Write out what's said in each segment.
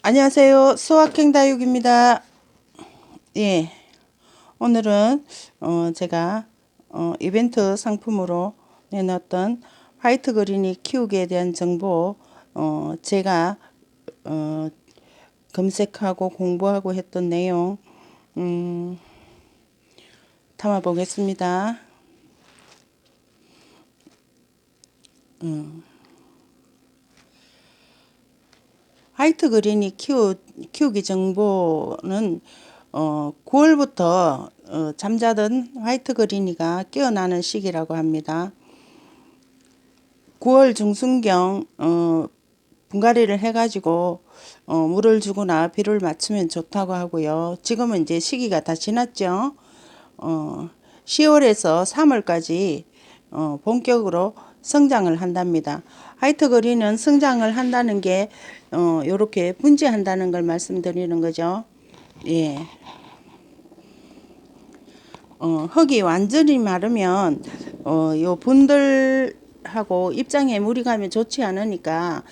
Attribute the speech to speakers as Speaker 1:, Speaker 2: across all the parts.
Speaker 1: 안녕하세요. 수학행다육입니다. 예, 오늘은 제가 이벤트 상품으로 내놨던 화이트 그린이 키우기에 대한 정보 제가 어, 검색하고 공부하고 했던 내용 담아 보겠습니다. 화이트 그린이 키우기 정보는 9월부터 잠자던 화이트 그린이가 깨어나는 시기라고 합니다. 9월 중순경 분갈이를 해가지고 물을 주거나 비를 맞추면 좋다고 하고요. 지금은 이제 시기가 다 지났죠. 10월에서 3월까지 본격으로 성장을 한답니다. 화이트 그린은 성장을 한다는 게 요렇게 분지한다는 걸 말씀드리는 거죠. 예. 흙이 완전히 마르면 요 분들하고 입장에 무리 가면 좋지 않으니까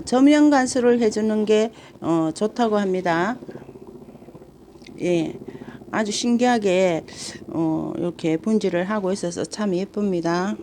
Speaker 1: 저면 관수를 해주는 게 좋다고 합니다. 예, 아주 신기하게 이렇게 분지를 하고 있어서 참 예쁩니다.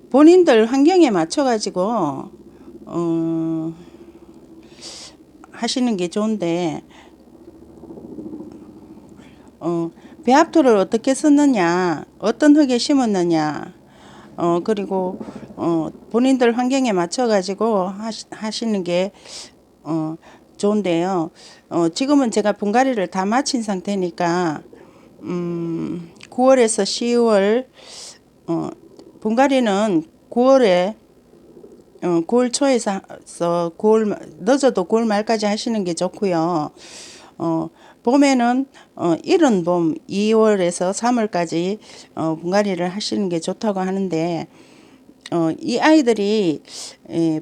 Speaker 1: 본인들 환경에 맞춰 가지고 하시는 게 좋은데 배합토를 어떻게 썼느냐, 어떤 흙에 심었느냐, 그리고 본인들 환경에 맞춰 가지고 하시는 게 좋은데요. 지금은 제가 분갈이를 다 마친 상태니까 9월에서 10월 분갈이는 9월에 9월 초에서 9월 늦어도 9월 말까지 하시는 게 좋고요. 봄에는 이른 봄 2월에서 3월까지 분갈이를 하시는 게 좋다고 하는데 이 아이들이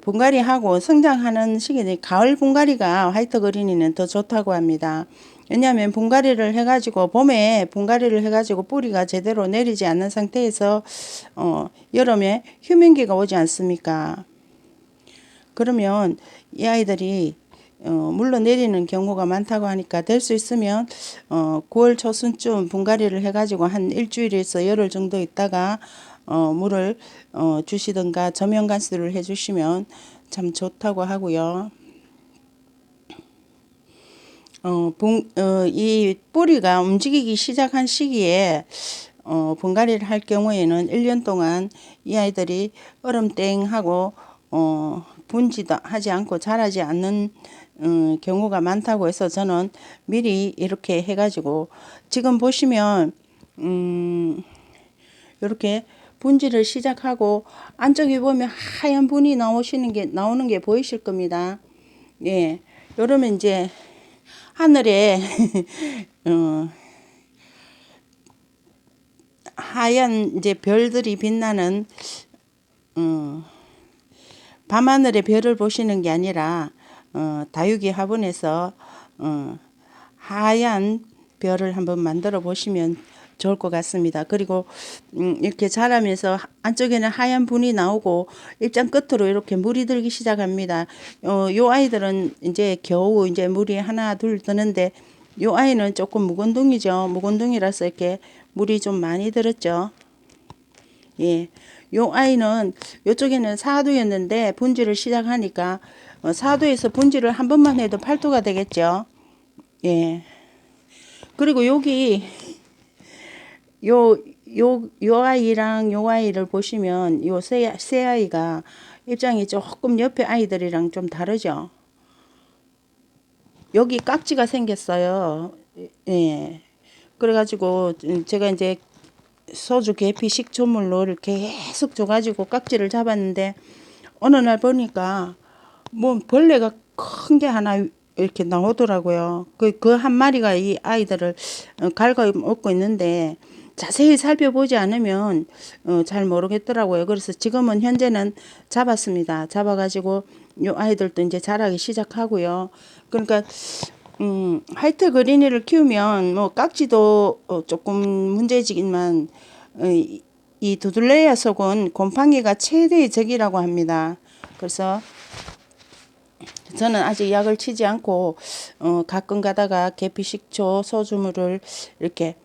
Speaker 1: 분갈이하고 성장하는 시기는 가을 분갈이가 화이트 그린이는 더 좋다고 합니다. 왜냐하면 분갈이를 해가지고 봄에 분갈이를 해가지고 뿌리가 제대로 내리지 않는 상태에서 여름에 휴면기가 오지 않습니까? 그러면 이 아이들이 물러내리는 경우가 많다고 하니까 될 수 있으면 9월 초순쯤 분갈이를 해가지고 한 일주일에서 열흘 정도 있다가 물을 주시든가 저면 관수를 해주시면 참 좋다고 하고요. 이 뿌리가 움직이기 시작한 시기에 분갈이를 할 경우에는 1년 동안 이 아이들이 얼음땡하고 분지도 하지 않고 자라지 않는 경우가 많다고 해서 저는 미리 이렇게 해가지고 지금 보시면 이렇게 분지를 시작하고 안쪽에 보면 하얀 분이 나오는 게 보이실 겁니다. 예, 이러면 이제 하늘에 하얀 이제 별들이 빛나는 밤하늘의 별을 보시는 게 아니라 다육이 화분에서 하얀 별을 한번 만들어 보시면 좋을 것 같습니다. 그리고 이렇게 자라면서 안쪽에는 하얀 분이 나오고 입장 끝으로 이렇게 물이 들기 시작합니다. 요 아이들은 이제 겨우 이제 물이 하나 둘 드는데 요 아이는 조금 묵은둥이죠. 묵은둥이라서 이렇게 물이 좀 많이 들었죠. 예. 요 아이는 요쪽에는 4도였는데 분지를 시작하니까 4도에서 분지를 한 번만 해도 8도가 되겠죠. 예. 그리고 여기 요 아이랑 요 아이를 보시면 요 세 아이가 입장이 조금 옆에 아이들이랑 좀 다르죠. 여기 깍지가 생겼어요. 예. 그래가지고 제가 이제 소주 계피 식초물로 이렇게 계속 줘가지고 깍지를 잡았는데 어느 날 보니까 뭐 벌레가 큰 게 하나 이렇게 나오더라고요. 그 한 마리가 이 아이들을 갉아먹고 있는데 자세히 살펴보지 않으면 잘 모르겠더라고요. 그래서 지금은 현재는 잡았습니다. 잡아가지고 요 아이들도 이제 자라기 시작하고요. 그러니까 화이트 그린이를 키우면 뭐 깍지도 조금 문제지만 이 두들레아 속은 곰팡이가 최대의 적이라고 합니다. 그래서 저는 아직 약을 치지 않고 가끔 가다가 계피 식초 소주물을 이렇게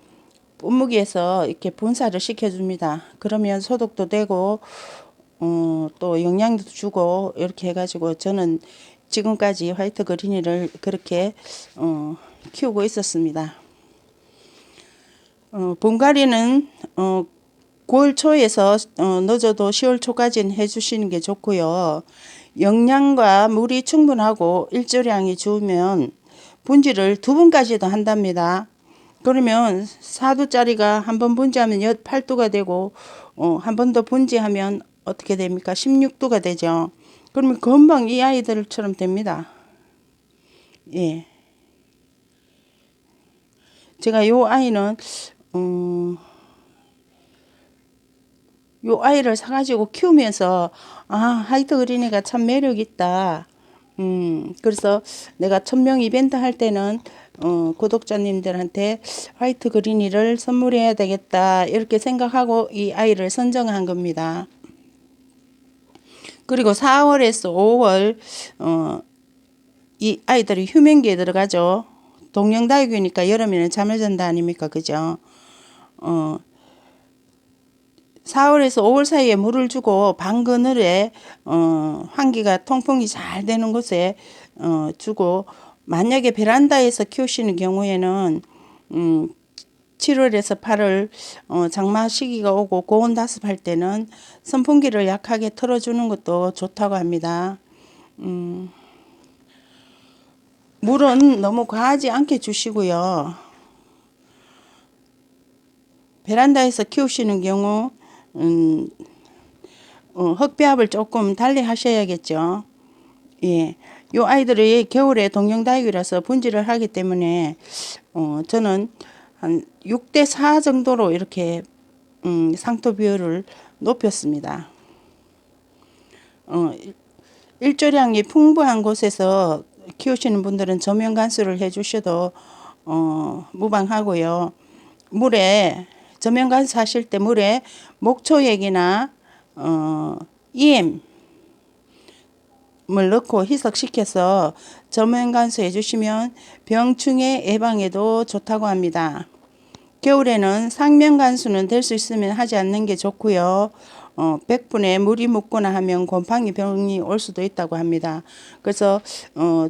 Speaker 1: 분무기에서 이렇게 분사를 시켜줍니다. 그러면 소독도 되고 또 영양도 주고 이렇게 해가지고 저는 지금까지 화이트 그린이를 그렇게 키우고 있었습니다. 분갈이는 9월 초에서 늦어도 10월 초까지는 해주시는 게 좋고요. 영양과 물이 충분하고 일조량이 좋으면 분지를 2번까지도 한답니다. 그러면 4두짜리가 한 번 분지하면 8두가 되고 한 번 더 분지하면 어떻게 됩니까? 16두가 되죠. 그러면 금방 이 아이들처럼 됩니다. 예. 제가 요 아이는 요 아이를 사가지고 키우면서 화이트 그린이가 참 매력 있다. 그래서 내가 1000명 이벤트 할 때는 구독자님들한테 화이트 그린이를 선물해야 되겠다 이렇게 생각하고 이 아이를 선정한 겁니다. 그리고 4월에서 5월 이 아이들이 휴men기에 들어가죠. 동령다육이니까 여름에는 잠을 잔다 아닙니까? 그죠? 4월에서 5월 사이에 물을 주고 방 그늘에 환기가 통풍이 잘 되는 곳에 주고 만약에 베란다에서 키우시는 경우에는 7월에서 8월 장마 시기가 오고 고온 다습할 때는 선풍기를 약하게 틀어주는 것도 좋다고 합니다. 물은 너무 과하지 않게 주시고요. 베란다에서 키우시는 경우 흙배합을 조금 달리 하셔야겠죠. 예. 요 아이들이 겨울에 동령다육이라서 분지를 하기 때문에 저는 한 6대4 정도로 이렇게 상토 비율을 높였습니다. 일조량이 풍부한 곳에서 키우시는 분들은 저면 관수를 해 주셔도 무방하고요. 물에 저면 관수 하실 때 물에 목초액이나 EM을 넣고 희석시켜서 저면 관수 해주시면 병충해 예방에도 좋다고 합니다. 겨울에는 상면 관수는 될 수 있으면 하지 않는 게 좋고요. 100분에 물이 묻거나 하면 곰팡이 병이 올 수도 있다고 합니다. 그래서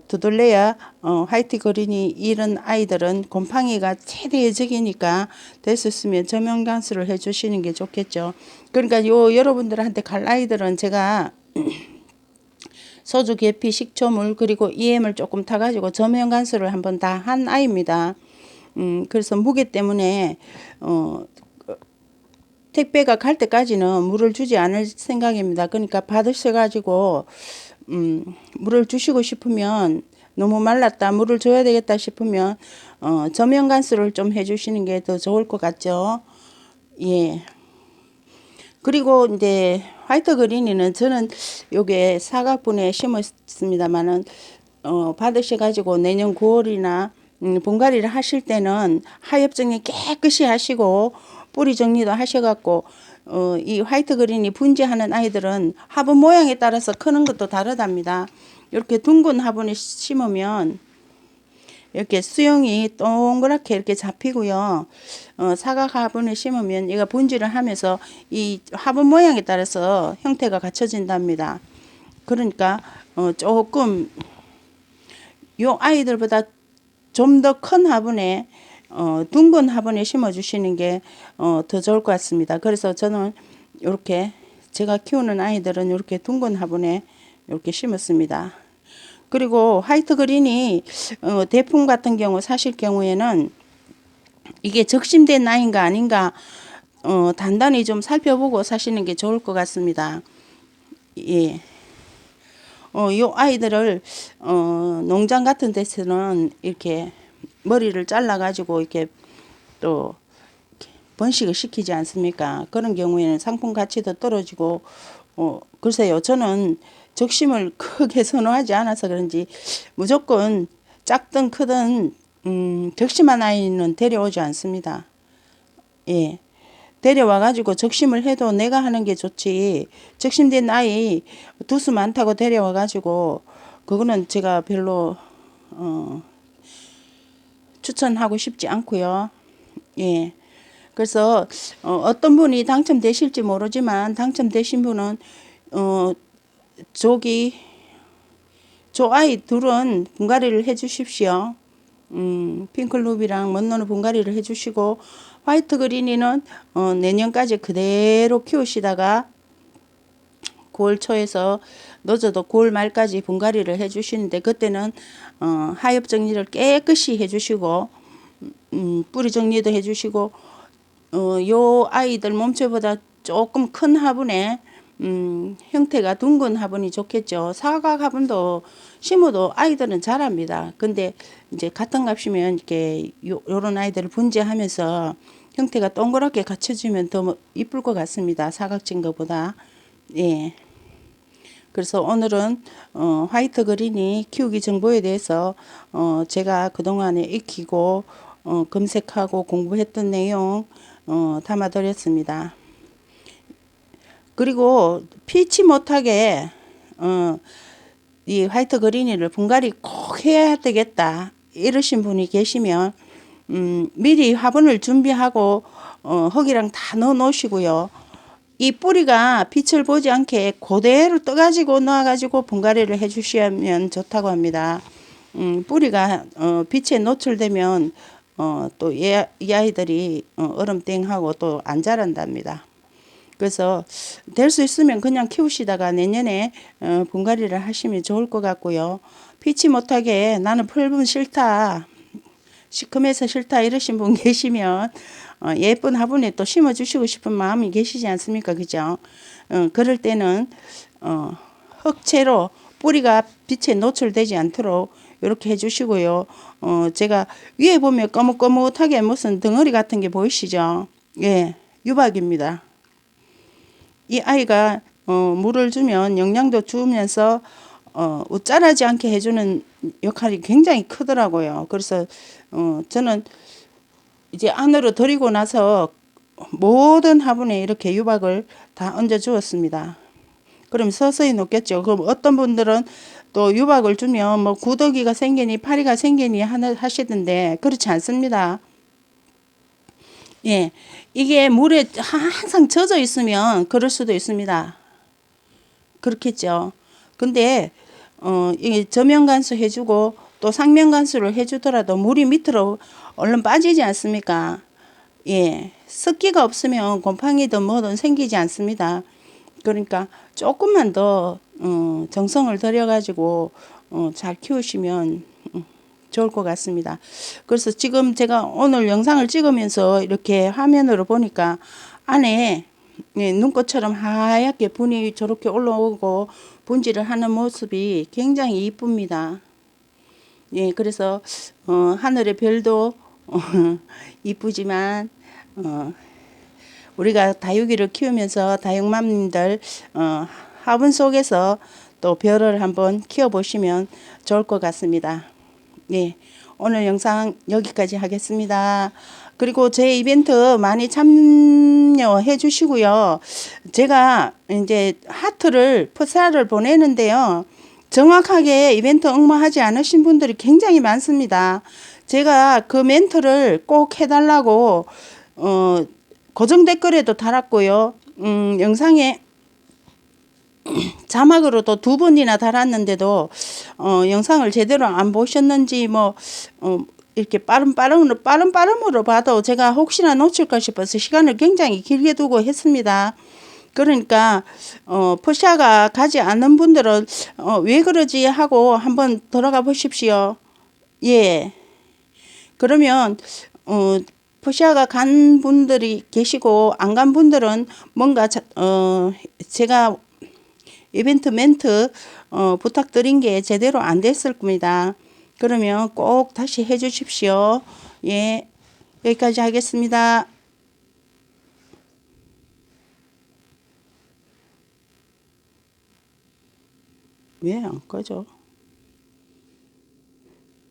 Speaker 1: 두들레아 화이트 그린이 이런 아이들은 곰팡이가 최대의 적이니까 될 수 있으면 저면 관수를 해주시는 게 좋겠죠. 그러니까 여러분들한테 갈 아이들은 제가 소주, 계피, 식초물 그리고 EM을 조금 타가지고 저면 관수를 한번 다 한 아이입니다. 그래서 무게 때문에 택배가 갈 때까지는 물을 주지 않을 생각입니다. 그러니까 받으셔가지고 물을 주시고 싶으면 너무 말랐다 물을 줘야 되겠다 싶으면 저면 관수를 좀 해주시는 게 더 좋을 것 같죠. 예. 그리고 이제 화이트 그린이는 저는 요게 사각분에 심었습니다만은 받으셔가지고 내년 9월이나 분갈이를 하실 때는 하엽 정리 깨끗이 하시고 뿌리 정리도 하셔갖고 이 화이트 그린이 분지하는 아이들은 화분 모양에 따라서 크는 것도 다르답니다. 이렇게 둥근 화분에 심으면 이렇게 수영이 동그랗게 이렇게 잡히고요. 사각 화분에 심으면 얘가 분지를 하면서 이 화분 모양에 따라서 형태가 갖춰진답니다. 그러니까 조금 요 아이들보다 좀 더 큰 화분에 둥근 화분에 심어 주시는 게 더 좋을 것 같습니다. 그래서 저는 이렇게 제가 키우는 아이들은 이렇게 둥근 화분에 이렇게 심었습니다. 그리고 화이트 그린이 대풍 같은 경우 사실 경우에는 이게 적심된 아이인가 아닌가 단단히 좀 살펴보고 사시는 게 좋을 것 같습니다. 예. 요 아이들을 농장 같은 데서는 이렇게 머리를 잘라 가지고 이렇게 또 번식을 시키지 않습니까? 그런 경우에는 상품 가치도 떨어지고 글쎄요. 저는 적심을 크게 선호하지 않아서 그런지 무조건 작든 크든 적심한 아이는 데려오지 않습니다. 예. 데려와 가지고 적심을 해도 내가 하는 게 좋지. 적심된 아이 두수 많다고 데려와 가지고 그거는 제가 별로 추천하고 싶지 않고요. 예. 그래서 어떤 분이 당첨되실지 모르지만 당첨되신 분은 어 저기 저 아이 둘은 분갈이를 해 주십시오. 핑클루비랑 먼노는 분갈이를 해 주시고 화이트 그린이는 내년까지 그대로 키우시다가 9월 초에서 늦어도 9월 말까지 분갈이를 해 주시는데 그때는 하엽 정리를 깨끗이 해 주시고 뿌리 정리도 해 주시고 요 아이들 몸체보다 조금 큰 화분에 형태가 둥근 화분이 좋겠죠. 사각 화분도 심어도 아이들은 잘합니다. 근데 이제 같은 값이면 이렇게 요런 아이들을 분재하면서 형태가 동그랗게 갖춰지면 더 이쁠 것 같습니다. 사각진 것보다. 예. 그래서 오늘은 화이트 그린이 키우기 정보에 대해서 제가 그동안에 익히고 검색하고 공부했던 내용 담아드렸습니다. 그리고 피치 못하게 이 화이트 그린이를 분갈이 꼭 해야 되겠다 이러신 분이 계시면 미리 화분을 준비하고 흙이랑 다 넣어 놓으시고요. 이 뿌리가 빛을 보지 않게 그대로 떠가지고 넣어가지고 분갈이를 해주시면 좋다고 합니다. 뿌리가 빛에 노출되면 또 이 아이들이 얼음땡하고 또 안 자란답니다. 그래서 될 수 있으면 그냥 키우시다가 내년에 분갈이를 하시면 좋을 것 같고요. 피치 못하게 나는 펄분 싫다. 시큼해서 싫다 이러신 분 계시면 예쁜 화분에 또 심어주시고 싶은 마음이 계시지 않습니까? 그죠? 그럴 때는 흙채로 뿌리가 빛에 노출되지 않도록 이렇게 해주시고요. 제가 위에 보면 거뭇거뭇하게 무슨 덩어리 같은 게 보이시죠? 예, 유박입니다. 이 아이가 물을 주면 영양도 주면서 웃자라지 않게 해주는 역할이 굉장히 크더라고요. 그래서 저는 이제 안으로 들이고 나서 모든 화분에 이렇게 유박을 다 얹어 주었습니다. 그럼 서서히 녹겠죠. 그럼 어떤 분들은 또 유박을 주면 뭐 구더기가 생기니 파리가 생기니 하시던데 그렇지 않습니다. 예, 이게 물에 항상 젖어 있으면 그럴 수도 있습니다. 그렇겠죠. 근데 이 저면 간수 해주고 또 상면 간수를 해주더라도 물이 밑으로 얼른 빠지지 않습니까? 예, 습기가 없으면 곰팡이든 뭐든 생기지 않습니다. 그러니까 조금만 더 정성을 들여가지고 잘 키우시면 좋을 것 같습니다. 그래서 지금 제가 오늘 영상을 찍으면서 이렇게 화면으로 보니까 안에 눈꽃처럼 하얗게 분이 저렇게 올라오고 분질을 하는 모습이 굉장히 이쁩니다. 예, 그래서 하늘의 별도 이쁘지만 우리가 다육이를 키우면서 다육맘님들 화분 속에서 또 별을 한번 키워보시면 좋을 것 같습니다. 네, 오늘 영상 여기까지 하겠습니다. 그리고 제 이벤트 많이 참여해 주시고요. 제가 이제 하트를 푸사를 보내는데요. 정확하게 이벤트 응모하지 않으신 분들이 굉장히 많습니다. 제가 그 멘트를 꼭 해달라고 고정 댓글에도 달았고요. 영상에 자막으로도 2번이나 달았는데도 영상을 제대로 안 보셨는지 뭐 이렇게 빠름으로 봐도 제가 혹시나 놓칠까 싶어서 시간을 굉장히 길게 두고 했습니다. 그러니까 포샤가 가지 않는 분들은 왜 그러지 하고 한번 들어가 보십시오. 예. 그러면 포샤가 간 분들이 계시고 안 간 분들은 뭔가 제가 이벤트 멘트 부탁드린 게 제대로 안 됐을 겁니다. 그러면 꼭 다시 해 주십시오. 예, 여기까지 하겠습니다. 왜 안 꺼져?